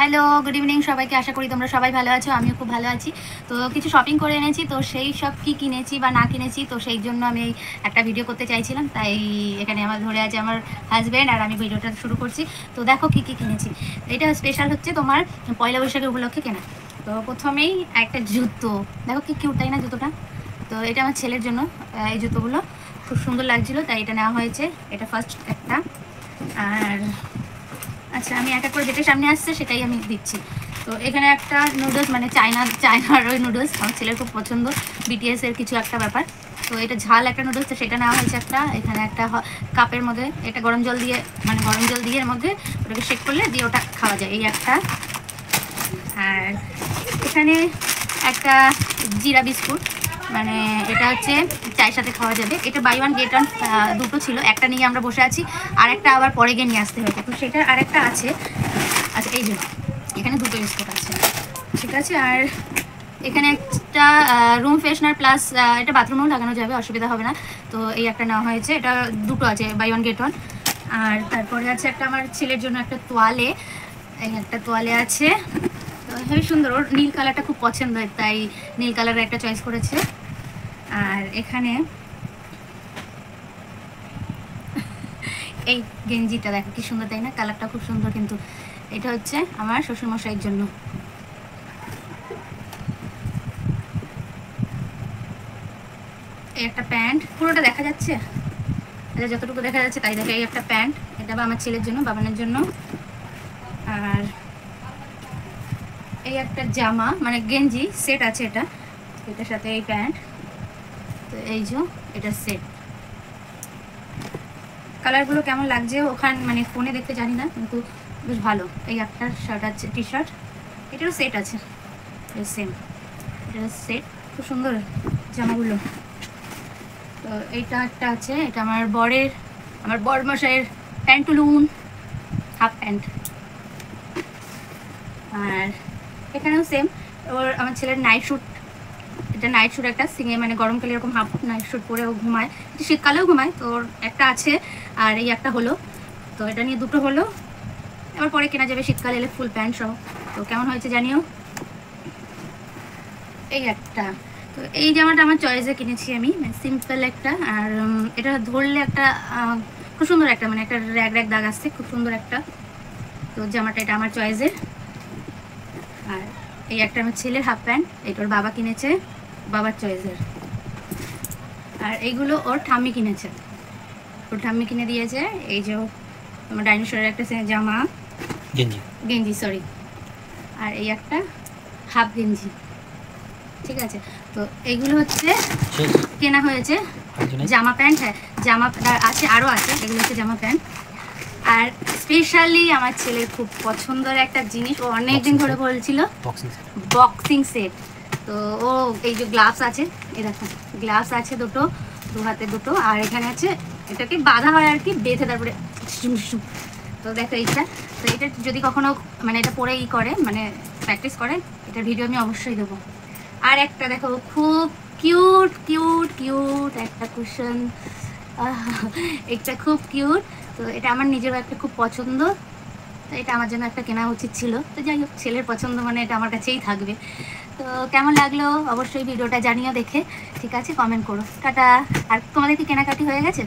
Hello, good evening সবাইকে। আশা করি তোমরা সবাই ভালো আছো, আমিও খুব ভালো আছি। তো কিছু শপিং করে এনেছি, তো সেই সব কি কিনেছি বা না কিনেছি, তো সেই জন্য আমি একটা ভিডিও করতে চাইছিলাম। তাই এখানে আমার ধরে আছে আমার হাজব্যান্ড, আর আমি ভিডিওটা শুরু করছি। তো দেখো কি কি কিনেছি। এটা স্পেশাল হচ্ছে তোমার পয়লা বৈশাখের উপলক্ষে কেনা। তো প্রথমেই একটা জুতো, দেখো কি কিউট, তাই না জুতোটা? তো এটা আমার ছেলের জন্য। এই জুতোগুলো খুব সুন্দর লাগছিলো, তাই এটা নেওয়া হয়েছে। এটা ফার্স্ট একটা। আর আচ্ছা, আমি এক এক করে যেটা সামনে আসছে সেটাই আমি দিচ্ছি। তো এখানে একটা নুডলস, মানে চায়নার ওই নুডলস আমার ছেলের খুব পছন্দ, বিটিএস এর কিছু একটা ব্যাপার। তো এটা ঝাল একটা নুডলস, তো সেটা নেওয়া হয়েছে একটা। এখানে একটা কাপের মধ্যে, এটা গরম জল দিয়ে, মানে গরম জল দিয়ে এর মধ্যে ওটাকে শেক করলে দিয়ে ওটা খাওয়া যায়, এই একটা। আর এখানে একটা জিরা বিস্কুট, মানে এটা হচ্ছে চায়ের সাথে খাওয়া যাবে। এটা বাই ওয়ান গেট ওয়ান, দুটো ছিল, একটা নিয়ে আমরা বসে আছি, আর একটা আবার পরে গিয়ে নিয়ে আসতে হবে। তো সেটা আরেকটা আছে। আচ্ছা, এই যে এখানে দুটো বিস্কুট আছে, ঠিক আছে। আর এখানে একটা রুম ফ্রেশনার প্লাস, এটা বাথরুমেও লাগানো যাবে, অসুবিধা হবে না। তো এই একটা নেওয়া হয়েছে, এটা দুটো আছে, বাই ওয়ান গেট ওয়ান। আর তারপরে আছে একটা আমার ছেলের জন্য একটা তোয়ালে, এই একটা তোয়ালে আছে। তো হেবি সুন্দর, ওর নীল কালারটা খুব পছন্দ, তাই নীল কালারের একটা চয়েস করেছে। আর এখানে এই গেঞ্জিটা দেখো কি সুন্দর, তাই না? কালারটা খুব সুন্দর, কিন্তু এটা হচ্ছে আমার শ্বশুরমশাইয়ের জন্য। এই একটা প্যান্ট, পুরোটা দেখা যাচ্ছে? আচ্ছা, যতটুকু দেখা যাচ্ছে তাই দেখে। এই একটা প্যান্ট, এটা বা আমার ছেলের জন্য, বাবানের জন্য। আর এই একটা জামা, মানে গেঞ্জি সেট আছে এটা, এটার সাথে এই প্যান্ট। তো এই যে এটা সেট। কালারগুলো কেমন লাগছে ওখানে, মানে ফোনে দেখতে জানি না, কিন্তু বেশ ভালো। এই একটা শার্ট আছে, টি শার্ট, এটারও সেট আছে, সেম, এটা সেট। খুব সুন্দর জামাগুলো। তো এইটা একটা আছে, এটা আমার বর মশাইয়ের প্যান্টুলুন, হাফ প্যান্ট। আর এখানেও সেম, ওর আমার ছেলের নাইট শ্যুট, এটা নাইট শ্যুট একটা সিঙে, মানে গরমকালে এরকম হাফ নাইট শ্যুট পরে ও ঘুমায়, শীতকালেও ঘুমায়। তো ওর একটা আছে, আর এই একটা হলো। তো এটা নিয়ে দুটো হলো, এবার পরে কেনা যাবে শীতকালে এলে ফুল প্যান্ট সহ। তো কেমন হয়েছে জানিও। এই একটা, তো এই জামাটা আমার চয়েসে কিনেছি আমি, সিম্পল একটা। আর এটা ধরলে একটা খুব সুন্দর একটা, মানে একটা র্যাগ র্যাগ দাগ আসছে, খুব সুন্দর একটা। তো জামাটা এটা আমার চয়েসের। আর এই একটা আমার ছেলের হাফ প্যান্ট, এটা ওর বাবা কিনেছে, বাবার চয়েসের। আর এইগুলো ওর ঠাম্মি কিনেছে, ওর ঠাম্মি কিনে দিয়েছে। এই যে তোমার ডাইনোসরের একটা জামা, গেঞ্জি সরি। আর এই একটা হাফ গেঞ্জি, ঠিক আছে। তো এইগুলো হচ্ছে কেনা হয়েছে জামা প্যান্ট। হ্যাঁ, জামা আছে, আরও আছে, এগুলো হচ্ছে জামা প্যান্ট। আর স্পেশালি আমার ছেলের খুব পছন্দের একটা জিনিস, ও অনেকদিন ধরে বলছিল, বক্সিং সেট। তো ও এই যে গ্লাভস আছে, এই দেখো গ্লাভস আছে দুটো, দু হাতে দুটো। আর এখানে আছে, এটাকে বাঁধা হয় আর কি, বেঁধে তারপরে। তো দেখো এইটা, তো এটা যদি কখনো মানে এটা পরে করে, মানে প্র্যাকটিস করে, এটার ভিডিও আমি অবশ্যই দেবো। আর একটা দেখো, খুব কিউট কিউট কিউট একটা কুশন, এটা খুব কিউট। তো এটা আমার নিজেরও একটা খুব পছন্দ, তো এটা আমার জন্য একটা কেনা উচিত ছিল। তো যাই হোক, ছেলের পছন্দ মানে এটা আমার কাছেই থাকবে। তো কেমন লাগলো অবশ্যই ভিডিওটা জানিও দেখে, ঠিক আছে? কমেন্ট করো। টাটা। আর তোমাদের কি কেনাকাটি হয়ে গেছে?